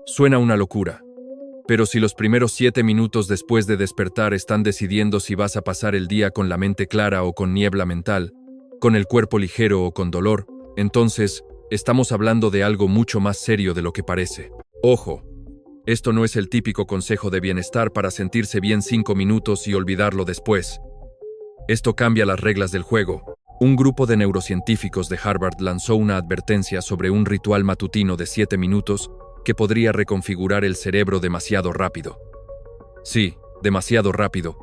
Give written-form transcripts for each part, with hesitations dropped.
Suena una locura. Pero si los primeros 7 minutos después de despertar están decidiendo si vas a pasar el día con la mente clara o con niebla mental, con el cuerpo ligero o con dolor, entonces estamos hablando de algo mucho más serio de lo que parece. Ojo, esto no es el típico consejo de bienestar para sentirse bien 5 minutos y olvidarlo después. Esto cambia las reglas del juego. Un grupo de neurocientíficos de Harvard lanzó una advertencia sobre un ritual matutino de 7 minutos que podría reconfigurar el cerebro demasiado rápido. Sí, demasiado rápido.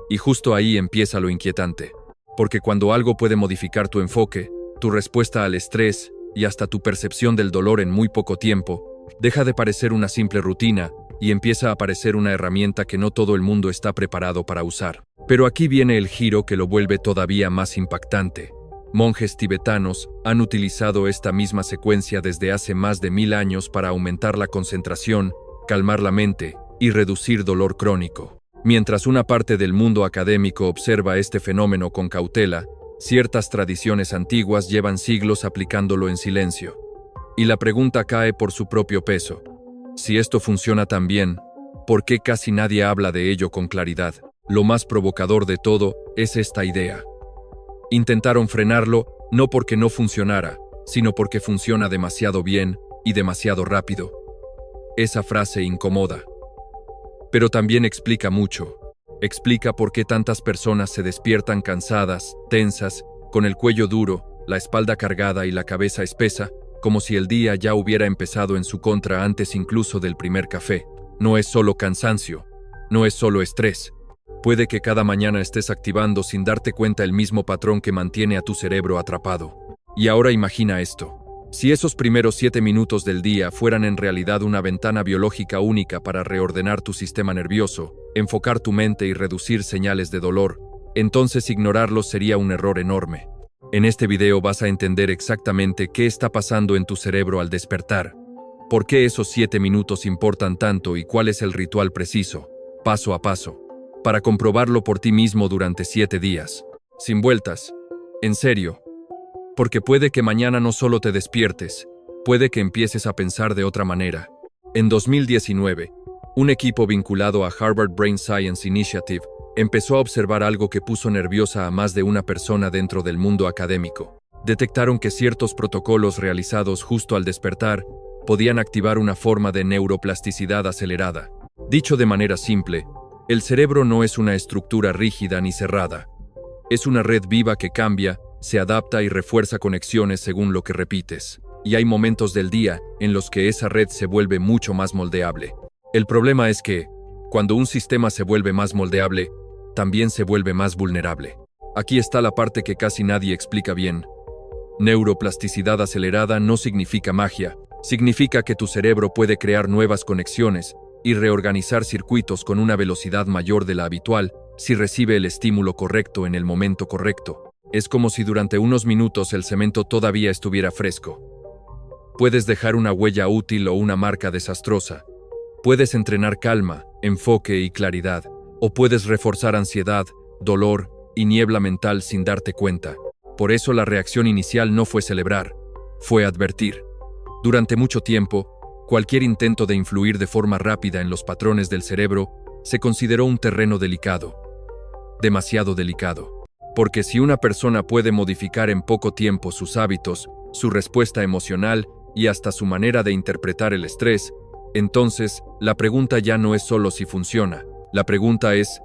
Y justo ahí empieza lo inquietante. Porque cuando algo puede modificar tu enfoque, tu respuesta al estrés y hasta tu percepción del dolor en muy poco tiempo, deja de parecer una simple rutina y empieza a parecer una herramienta que no todo el mundo está preparado para usar. Pero aquí viene el giro que lo vuelve todavía más impactante. Monjes tibetanos han utilizado esta misma secuencia desde hace más de 1000 años para aumentar la concentración, calmar la mente y reducir dolor crónico. Mientras una parte del mundo académico observa este fenómeno con cautela, ciertas tradiciones antiguas llevan siglos aplicándolo en silencio. Y la pregunta cae por su propio peso. Si esto funciona tan bien, ¿por qué casi nadie habla de ello con claridad? Lo más provocador de todo es esta idea. Intentaron frenarlo no porque no funcionara, sino porque funciona demasiado bien y demasiado rápido. Esa frase incomoda. Pero también explica mucho. Explica por qué tantas personas se despiertan cansadas, tensas, con el cuello duro, la espalda cargada y la cabeza espesa, como si el día ya hubiera empezado en su contra antes incluso del primer café. No es solo cansancio, no es solo estrés. Puede que cada mañana estés activando sin darte cuenta el mismo patrón que mantiene a tu cerebro atrapado. Y ahora imagina esto. Si esos primeros 7 minutos del día fueran en realidad una ventana biológica única para reordenar tu sistema nervioso, enfocar tu mente y reducir señales de dolor, entonces ignorarlos sería un error enorme. En este video vas a entender exactamente qué está pasando en tu cerebro al despertar, por qué esos 7 minutos importan tanto y cuál es el ritual preciso, paso a paso, para comprobarlo por ti mismo durante 7 días. Sin vueltas. En serio. Porque puede que mañana no solo te despiertes, puede que empieces a pensar de otra manera. En 2019, un equipo vinculado a Harvard Brain Science Initiative empezó a observar algo que puso nerviosa a más de una persona dentro del mundo académico. Detectaron que ciertos protocolos realizados justo al despertar podían activar una forma de neuroplasticidad acelerada. Dicho de manera simple, el cerebro no es una estructura rígida ni cerrada. Es una red viva que cambia, se adapta y refuerza conexiones según lo que repites. Y hay momentos del día en los que esa red se vuelve mucho más moldeable. El problema es que, cuando un sistema se vuelve más moldeable, también se vuelve más vulnerable. Aquí está la parte que casi nadie explica bien. Neuroplasticidad acelerada no significa magia. Significa que tu cerebro puede crear nuevas conexiones y reorganizar circuitos con una velocidad mayor de la habitual si recibe el estímulo correcto en el momento correcto. Es como si durante unos minutos el cemento todavía estuviera fresco. Puedes dejar una huella útil o una marca desastrosa. Puedes entrenar calma, enfoque y claridad. O puedes reforzar ansiedad, dolor y niebla mental sin darte cuenta. Por eso la reacción inicial no fue celebrar, fue advertir. Durante mucho tiempo, cualquier intento de influir de forma rápida en los patrones del cerebro se consideró un terreno delicado. Demasiado delicado. Porque si una persona puede modificar en poco tiempo sus hábitos, su respuesta emocional y hasta su manera de interpretar el estrés, entonces la pregunta ya no es solo si funciona. La pregunta es,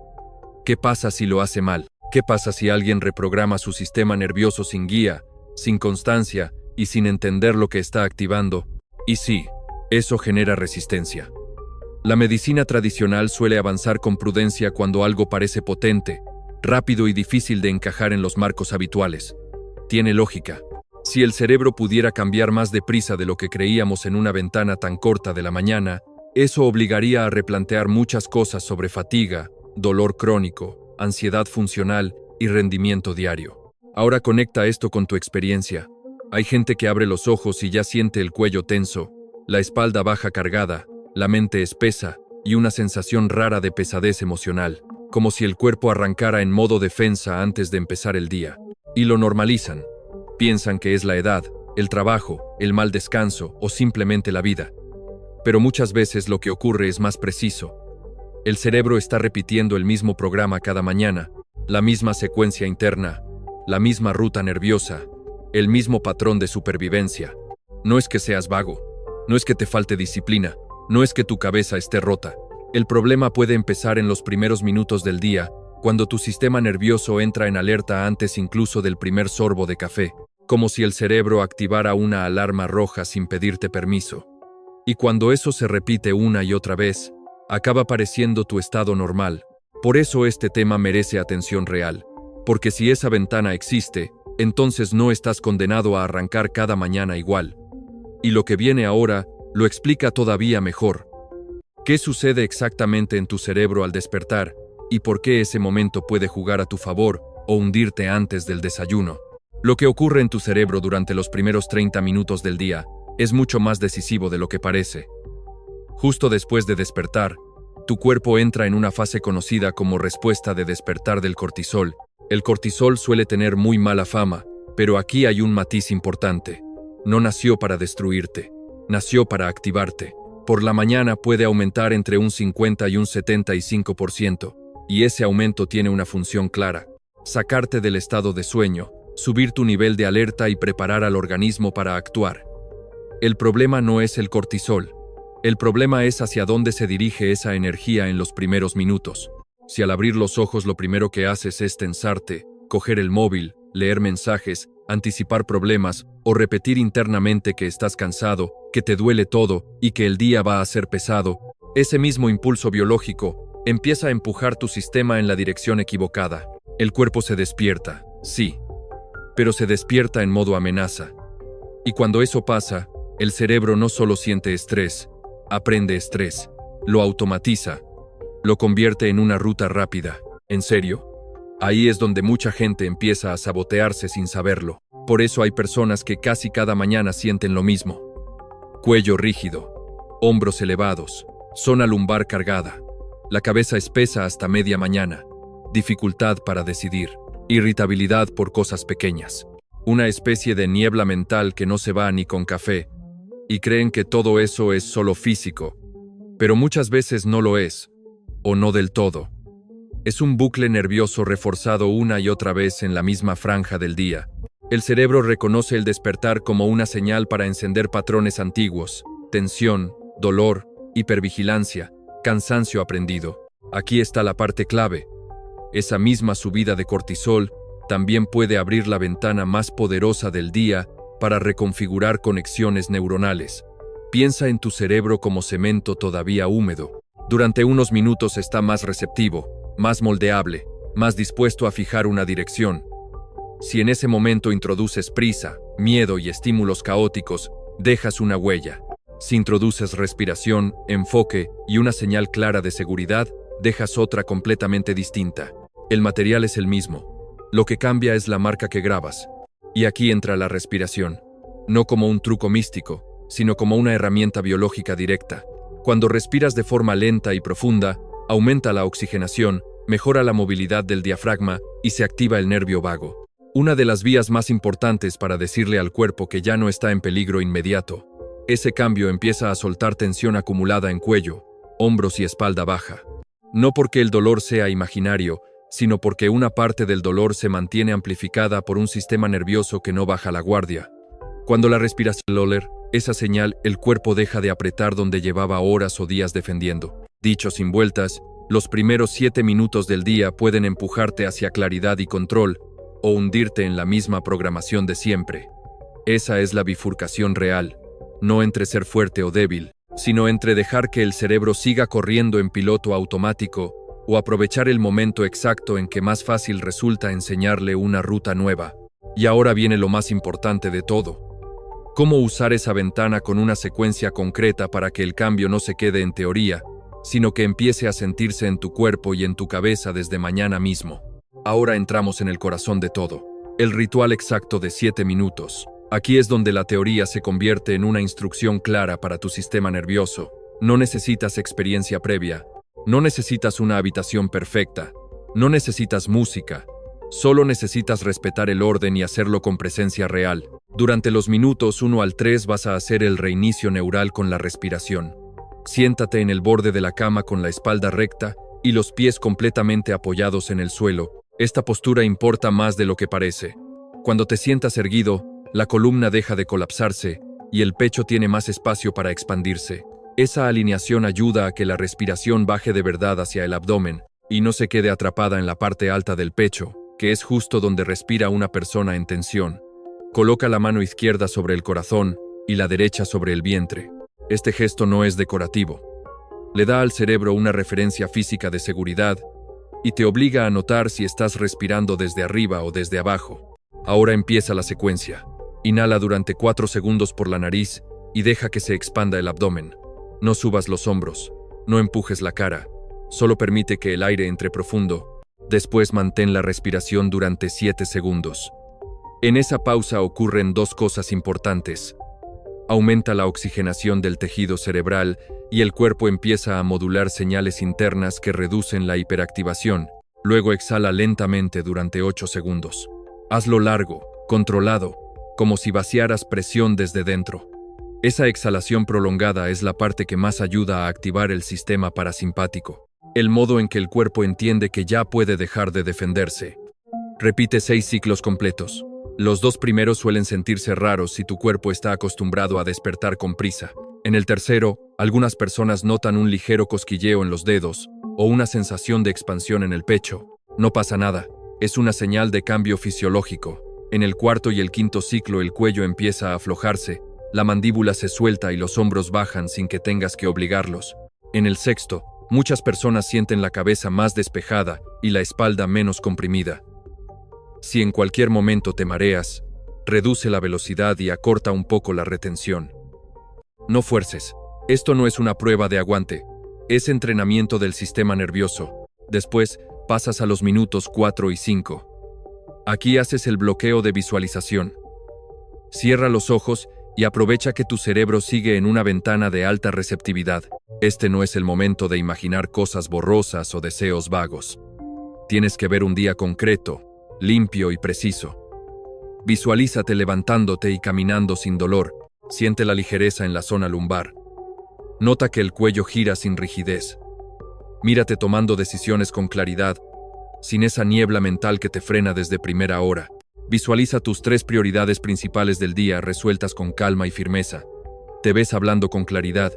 ¿qué pasa si lo hace mal? ¿Qué pasa si alguien reprograma su sistema nervioso sin guía, sin constancia y sin entender lo que está activando? Y sí, eso genera resistencia. La medicina tradicional suele avanzar con prudencia cuando algo parece potente, rápido y difícil de encajar en los marcos habituales. Tiene lógica. Si el cerebro pudiera cambiar más deprisa de lo que creíamos en una ventana tan corta de la mañana, eso obligaría a replantear muchas cosas sobre fatiga, dolor crónico, ansiedad funcional y rendimiento diario. Ahora conecta esto con tu experiencia. Hay gente que abre los ojos y ya siente el cuello tenso, la espalda baja cargada, la mente espesa y una sensación rara de pesadez emocional, como si el cuerpo arrancara en modo defensa antes de empezar el día. Y lo normalizan. Piensan que es la edad, el trabajo, el mal descanso o simplemente la vida. Pero muchas veces lo que ocurre es más preciso. El cerebro está repitiendo el mismo programa cada mañana, la misma secuencia interna, la misma ruta nerviosa, el mismo patrón de supervivencia. No es que seas vago, no es que te falte disciplina, no es que tu cabeza esté rota. El problema puede empezar en los primeros minutos del día, cuando tu sistema nervioso entra en alerta antes incluso del primer sorbo de café, como si el cerebro activara una alarma roja sin pedirte permiso. Y cuando eso se repite una y otra vez, acaba pareciendo tu estado normal. Por eso este tema merece atención real, porque si esa ventana existe, entonces no estás condenado a arrancar cada mañana igual. Y lo que viene ahora lo explica todavía mejor. ¿Qué sucede exactamente en tu cerebro al despertar y por qué ese momento puede jugar a tu favor o hundirte antes del desayuno? Lo que ocurre en tu cerebro durante los primeros 30 minutos del día es mucho más decisivo de lo que parece. Justo después de despertar, tu cuerpo entra en una fase conocida como respuesta de despertar del cortisol. El cortisol suele tener muy mala fama, pero aquí hay un matiz importante. No nació para destruirte, nació para activarte. Por la mañana puede aumentar entre un 50 y un 75%, y ese aumento tiene una función clara: sacarte del estado de sueño, subir tu nivel de alerta y preparar al organismo para actuar. El problema no es el cortisol. El problema es hacia dónde se dirige esa energía en los primeros minutos. Si al abrir los ojos lo primero que haces es tensarte, coger el móvil, leer mensajes, anticipar problemas o repetir internamente que estás cansado, que te duele todo y que el día va a ser pesado, ese mismo impulso biológico empieza a empujar tu sistema en la dirección equivocada. El cuerpo se despierta, sí, pero se despierta en modo amenaza. Y cuando eso pasa, el cerebro no solo siente estrés, aprende estrés, lo automatiza, lo convierte en una ruta rápida. ¿En serio? Ahí es donde mucha gente empieza a sabotearse sin saberlo. Por eso hay personas que casi cada mañana sienten lo mismo. Cuello rígido, hombros elevados, zona lumbar cargada, la cabeza espesa hasta media mañana, dificultad para decidir, irritabilidad por cosas pequeñas, una especie de niebla mental que no se va ni con café, y creen que todo eso es solo físico, pero muchas veces no lo es, o no del todo. Es un bucle nervioso reforzado una y otra vez en la misma franja del día. El cerebro reconoce el despertar como una señal para encender patrones antiguos: tensión, dolor, hipervigilancia, cansancio aprendido. Aquí está la parte clave. Esa misma subida de cortisol también puede abrir la ventana más poderosa del día para reconfigurar conexiones neuronales. Piensa en tu cerebro como cemento todavía húmedo. Durante unos minutos está más receptivo, más moldeable, más dispuesto a fijar una dirección. Si en ese momento introduces prisa, miedo y estímulos caóticos, dejas una huella. Si introduces respiración, enfoque y una señal clara de seguridad, dejas otra completamente distinta. El material es el mismo. Lo que cambia es la marca que grabas. Y aquí entra la respiración. No como un truco místico, sino como una herramienta biológica directa. Cuando respiras de forma lenta y profunda, aumenta la oxigenación, mejora la movilidad del diafragma y se activa el nervio vago. Una de las vías más importantes para decirle al cuerpo que ya no está en peligro inmediato. Ese cambio empieza a soltar tensión acumulada en cuello, hombros y espalda baja. No porque el dolor sea imaginario, sino porque una parte del dolor se mantiene amplificada por un sistema nervioso que no baja la guardia. Cuando la respiración loler, esa señal, el cuerpo deja de apretar donde llevaba horas o días defendiendo. Dicho sin vueltas, los primeros 7 minutos del día pueden empujarte hacia claridad y control, o hundirte en la misma programación de siempre. Esa es la bifurcación real, no entre ser fuerte o débil, sino entre dejar que el cerebro siga corriendo en piloto automático o aprovechar el momento exacto en que más fácil resulta enseñarle una ruta nueva. Y ahora viene lo más importante de todo. ¿Cómo usar esa ventana con una secuencia concreta para que el cambio no se quede en teoría, sino que empiece a sentirse en tu cuerpo y en tu cabeza desde mañana mismo? Ahora entramos en el corazón de todo. El ritual exacto de 7 minutos. Aquí es donde la teoría se convierte en una instrucción clara para tu sistema nervioso. No necesitas experiencia previa. No necesitas una habitación perfecta. No necesitas música. Solo necesitas respetar el orden y hacerlo con presencia real. Durante los minutos 1 al 3 vas a hacer el reinicio neural con la respiración. Siéntate en el borde de la cama con la espalda recta y los pies completamente apoyados en el suelo. Esta postura importa más de lo que parece. Cuando te sientas erguido, la columna deja de colapsarse y el pecho tiene más espacio para expandirse. Esa alineación ayuda a que la respiración baje de verdad hacia el abdomen y no se quede atrapada en la parte alta del pecho, que es justo donde respira una persona en tensión. Coloca la mano izquierda sobre el corazón y la derecha sobre el vientre. Este gesto no es decorativo. Le da al cerebro una referencia física de seguridad y te obliga a notar si estás respirando desde arriba o desde abajo. Ahora empieza la secuencia. Inhala durante 4 segundos por la nariz y deja que se expanda el abdomen. No subas los hombros, no empujes la cara, solo permite que el aire entre profundo. Después mantén la respiración durante 7 segundos. En esa pausa ocurren 2 cosas importantes. Aumenta la oxigenación del tejido cerebral y el cuerpo empieza a modular señales internas que reducen la hiperactivación. Luego exhala lentamente durante 8 segundos. Hazlo largo, controlado, como si vaciaras presión desde dentro. Esa exhalación prolongada es la parte que más ayuda a activar el sistema parasimpático, el modo en que el cuerpo entiende que ya puede dejar de defenderse. Repite 6 ciclos completos. Los 2 primeros suelen sentirse raros si tu cuerpo está acostumbrado a despertar con prisa. En el tercero, algunas personas notan un ligero cosquilleo en los dedos o una sensación de expansión en el pecho. No pasa nada, es una señal de cambio fisiológico. En el cuarto y el quinto ciclo el cuello empieza a aflojarse, la mandíbula se suelta y los hombros bajan sin que tengas que obligarlos. En el sexto, muchas personas sienten la cabeza más despejada y la espalda menos comprimida. Si en cualquier momento te mareas, reduce la velocidad y acorta un poco la retención. No fuerces. Esto no es una prueba de aguante, es entrenamiento del sistema nervioso. Después, pasas a los minutos 4 y 5. Aquí haces el bloqueo de visualización. Cierra los ojos y aprovecha que tu cerebro sigue en una ventana de alta receptividad. Este no es el momento de imaginar cosas borrosas o deseos vagos. Tienes que ver un día concreto, limpio y preciso. Visualízate levantándote y caminando sin dolor. Siente la ligereza en la zona lumbar. Nota que el cuello gira sin rigidez. Mírate tomando decisiones con claridad, sin esa niebla mental que te frena desde primera hora. Visualiza tus 3 prioridades principales del día resueltas con calma y firmeza. Te ves hablando con claridad,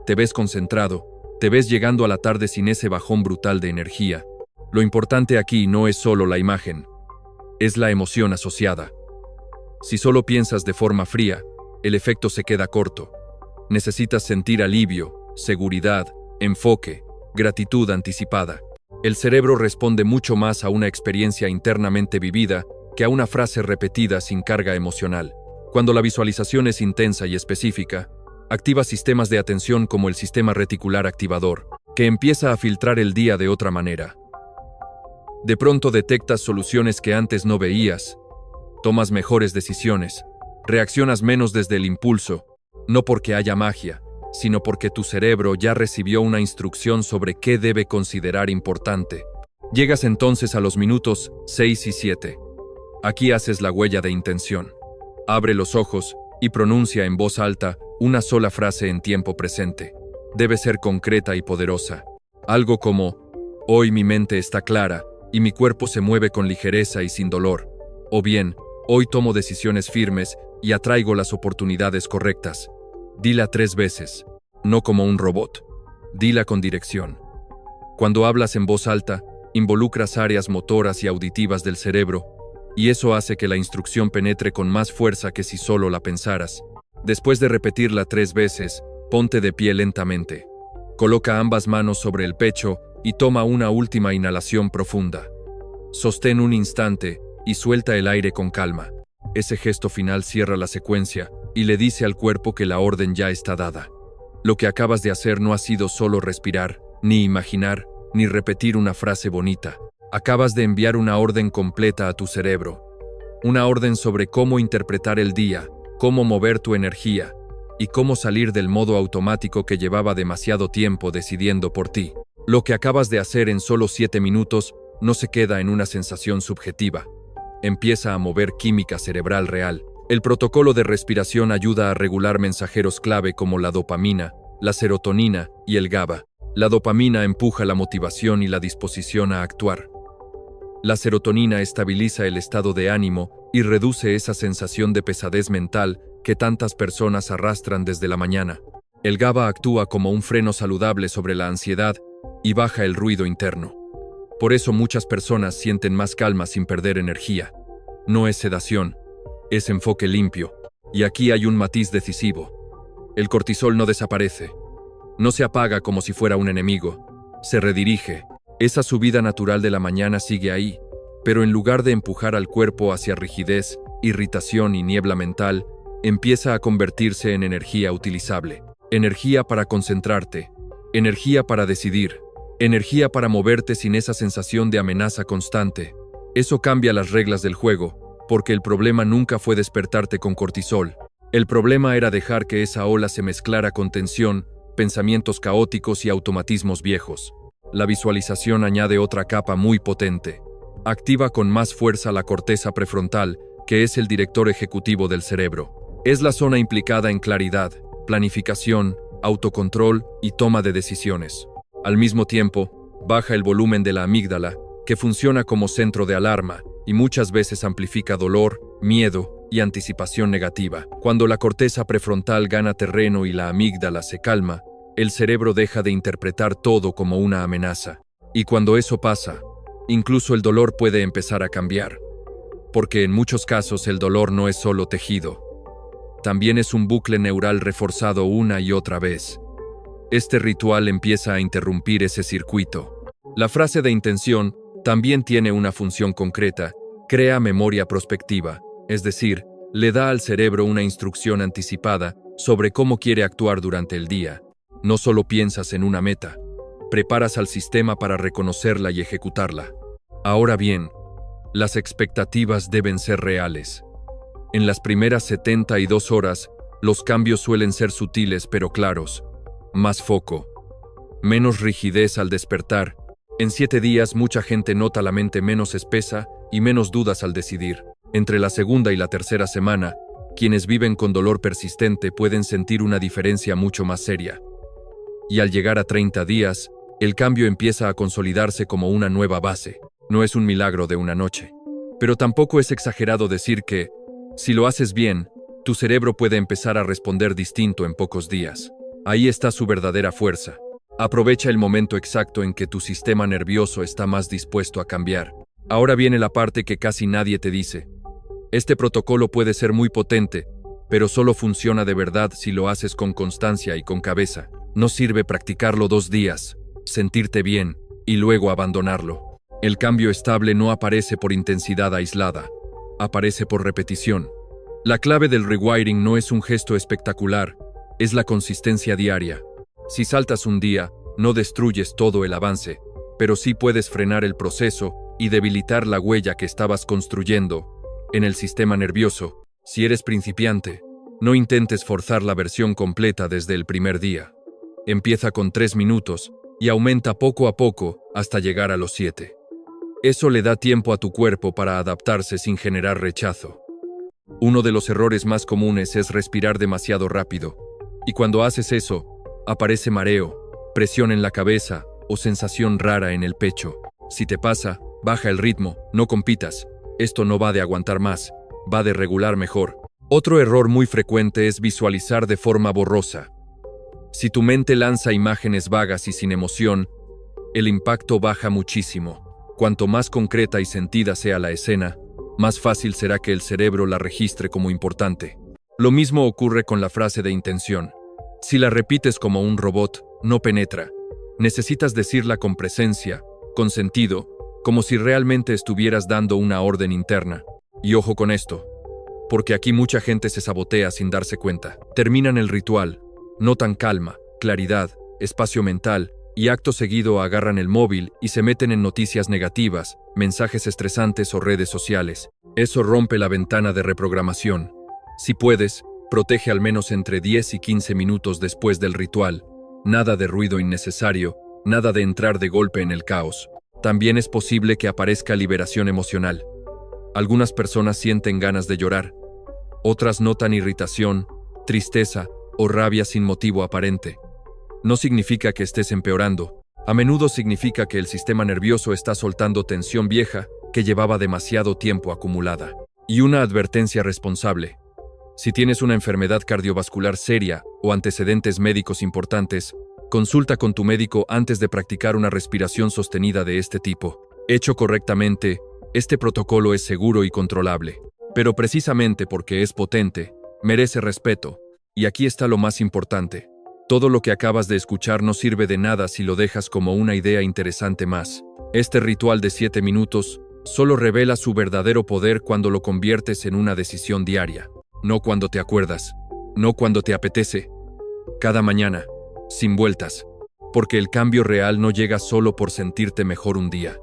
te ves concentrado, te ves llegando a la tarde sin ese bajón brutal de energía. Lo importante aquí no es solo la imagen, es la emoción asociada. Si solo piensas de forma fría, el efecto se queda corto. Necesitas sentir alivio, seguridad, enfoque, gratitud anticipada. El cerebro responde mucho más a una experiencia internamente vivida que a una frase repetida sin carga emocional. Cuando la visualización es intensa y específica, activa sistemas de atención como el sistema reticular activador, que empieza a filtrar el día de otra manera. De pronto detectas soluciones que antes no veías, tomas mejores decisiones, reaccionas menos desde el impulso, no porque haya magia, sino porque tu cerebro ya recibió una instrucción sobre qué debe considerar importante. Llegas entonces a los minutos 6 y 7. Aquí haces la huella de intención. Abre los ojos y pronuncia en voz alta una sola frase en tiempo presente. Debe ser concreta y poderosa. Algo como, hoy mi mente está clara y mi cuerpo se mueve con ligereza y sin dolor. O bien, hoy tomo decisiones firmes y atraigo las oportunidades correctas. Dila 3 veces, no como un robot. Dila con dirección. Cuando hablas en voz alta, involucras áreas motoras y auditivas del cerebro, y eso hace que la instrucción penetre con más fuerza que si solo la pensaras. Después de repetirla 3 veces, ponte de pie lentamente. Coloca ambas manos sobre el pecho y toma una última inhalación profunda. Sostén un instante y suelta el aire con calma. Ese gesto final cierra la secuencia y le dice al cuerpo que la orden ya está dada. Lo que acabas de hacer no ha sido solo respirar, ni imaginar, ni repetir una frase bonita. Acabas de enviar una orden completa a tu cerebro. Una orden sobre cómo interpretar el día, cómo mover tu energía y cómo salir del modo automático que llevaba demasiado tiempo decidiendo por ti. Lo que acabas de hacer en solo 7 minutos no se queda en una sensación subjetiva. Empieza a mover química cerebral real. El protocolo de respiración ayuda a regular mensajeros clave como la dopamina, la serotonina y el GABA. La dopamina empuja la motivación y la disposición a actuar. La serotonina estabiliza el estado de ánimo y reduce esa sensación de pesadez mental que tantas personas arrastran desde la mañana. El GABA actúa como un freno saludable sobre la ansiedad y baja el ruido interno. Por eso muchas personas sienten más calma sin perder energía. No es sedación, es enfoque limpio. Y aquí hay un matiz decisivo. El cortisol no desaparece. No se apaga como si fuera un enemigo. Se redirige. Esa subida natural de la mañana sigue ahí, pero en lugar de empujar al cuerpo hacia rigidez, irritación y niebla mental, empieza a convertirse en energía utilizable. Energía para concentrarte, energía para decidir, energía para moverte sin esa sensación de amenaza constante. Eso cambia las reglas del juego, porque el problema nunca fue despertarte con cortisol. El problema era dejar que esa ola se mezclara con tensión, pensamientos caóticos y automatismos viejos. La visualización añade otra capa muy potente. Activa con más fuerza la corteza prefrontal, que es el director ejecutivo del cerebro. Es la zona implicada en claridad, planificación, autocontrol y toma de decisiones. Al mismo tiempo, baja el volumen de la amígdala, que funciona como centro de alarma y muchas veces amplifica dolor, miedo y anticipación negativa. Cuando la corteza prefrontal gana terreno y la amígdala se calma, el cerebro deja de interpretar todo como una amenaza. Y cuando eso pasa, incluso el dolor puede empezar a cambiar. Porque en muchos casos el dolor no es solo tejido. También es un bucle neural reforzado una y otra vez. Este ritual empieza a interrumpir ese circuito. La frase de intención también tiene una función concreta. Crea memoria prospectiva, es decir, le da al cerebro una instrucción anticipada sobre cómo quiere actuar durante el día. No solo piensas en una meta, preparas al sistema para reconocerla y ejecutarla. Ahora bien, las expectativas deben ser reales. En las primeras 72 horas, los cambios suelen ser sutiles pero claros. Más foco, menos rigidez al despertar. En 7 días mucha gente nota la mente menos espesa y menos dudas al decidir. Entre la segunda y la tercera semana, quienes viven con dolor persistente pueden sentir una diferencia mucho más seria. Y al llegar a 30 días, el cambio empieza a consolidarse como una nueva base. No es un milagro de una noche. Pero tampoco es exagerado decir que, si lo haces bien, tu cerebro puede empezar a responder distinto en pocos días. Ahí está su verdadera fuerza. Aprovecha el momento exacto en que tu sistema nervioso está más dispuesto a cambiar. Ahora viene la parte que casi nadie te dice. Este protocolo puede ser muy potente, pero solo funciona de verdad si lo haces con constancia y con cabeza. No sirve practicarlo 2 días, sentirte bien y luego abandonarlo. El cambio estable no aparece por intensidad aislada, aparece por repetición. La clave del rewiring no es un gesto espectacular, es la consistencia diaria. Si saltas un día, no destruyes todo el avance, pero sí puedes frenar el proceso y debilitar la huella que estabas construyendo en el sistema nervioso. Si eres principiante, no intentes forzar la versión completa desde el primer día. Empieza con 3 minutos y aumenta poco a poco hasta llegar a los 7. Eso le da tiempo a tu cuerpo para adaptarse sin generar rechazo. Uno de los errores más comunes es respirar demasiado rápido. Y cuando haces eso, aparece mareo, presión en la cabeza o sensación rara en el pecho. Si te pasa, baja el ritmo, no compitas. Esto no va de aguantar más, va de regular mejor. Otro error muy frecuente es visualizar de forma borrosa. Si tu mente lanza imágenes vagas y sin emoción, el impacto baja muchísimo. Cuanto más concreta y sentida sea la escena, más fácil será que el cerebro la registre como importante. Lo mismo ocurre con la frase de intención. Si la repites como un robot, no penetra. Necesitas decirla con presencia, con sentido, como si realmente estuvieras dando una orden interna. Y ojo con esto, porque aquí mucha gente se sabotea sin darse cuenta. Terminan el ritual, notan calma, claridad, espacio mental, y acto seguido agarran el móvil y se meten en noticias negativas, mensajes estresantes o redes sociales. Eso rompe la ventana de reprogramación. Si puedes, protege al menos entre 10 y 15 minutos después del ritual. Nada de ruido innecesario, nada de entrar de golpe en el caos. También es posible que aparezca liberación emocional. Algunas personas sienten ganas de llorar. Otras notan irritación, tristeza o rabia sin motivo aparente. no significa que estés empeorando. A menudo significa que el sistema nervioso está soltando tensión vieja que llevaba demasiado tiempo acumulada. Y una advertencia responsable. Si tienes una enfermedad cardiovascular seria o antecedentes médicos importantes, consulta con tu médico antes de practicar una respiración sostenida de este tipo. Hecho correctamente, este protocolo es seguro y controlable. Pero precisamente porque es potente, merece respeto. Y aquí está lo más importante. Todo lo que acabas de escuchar no sirve de nada si lo dejas como una idea interesante más. Este ritual de 7 minutos solo revela su verdadero poder cuando lo conviertes en una decisión diaria. No cuando te acuerdas, no cuando te apetece. Cada mañana, sin vueltas. Porque el cambio real no llega solo por sentirte mejor un día.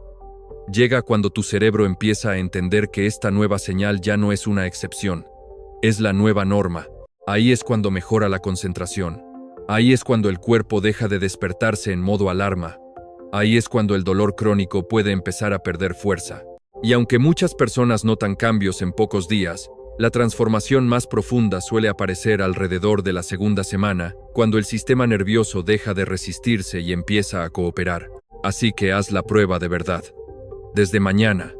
Llega cuando tu cerebro empieza a entender que esta nueva señal ya no es una excepción. Es la nueva norma. Ahí es cuando mejora la concentración. Ahí es cuando el cuerpo deja de despertarse en modo alarma. Ahí es cuando el dolor crónico puede empezar a perder fuerza. Y aunque muchas personas notan cambios en pocos días, la transformación más profunda suele aparecer alrededor de la segunda semana, cuando el sistema nervioso deja de resistirse y empieza a cooperar. Así que haz la prueba de verdad. Desde mañana,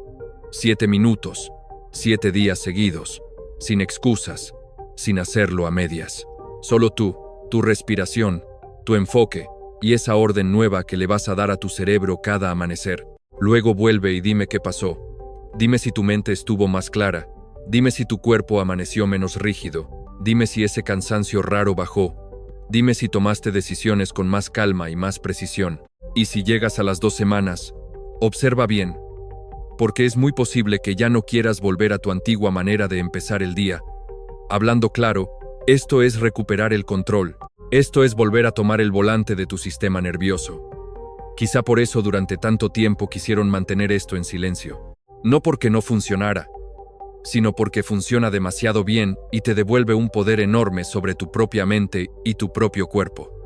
7 minutos, 7 días seguidos, sin excusas, sin hacerlo a medias. Solo tú, tu respiración, tu enfoque y esa orden nueva que le vas a dar a tu cerebro cada amanecer. Luego vuelve y dime qué pasó. Dime si tu mente estuvo más clara. Dime si tu cuerpo amaneció menos rígido. Dime si ese cansancio raro bajó. Dime si tomaste decisiones con más calma y más precisión. Y si llegas a las 2 semanas, observa bien, porque es muy posible que ya no quieras volver a tu antigua manera de empezar el día. Hablando claro, esto es recuperar el control. Esto es volver a tomar el volante de tu sistema nervioso. Quizá por eso durante tanto tiempo quisieron mantener esto en silencio. No porque no funcionara, sino porque funciona demasiado bien y te devuelve un poder enorme sobre tu propia mente y tu propio cuerpo.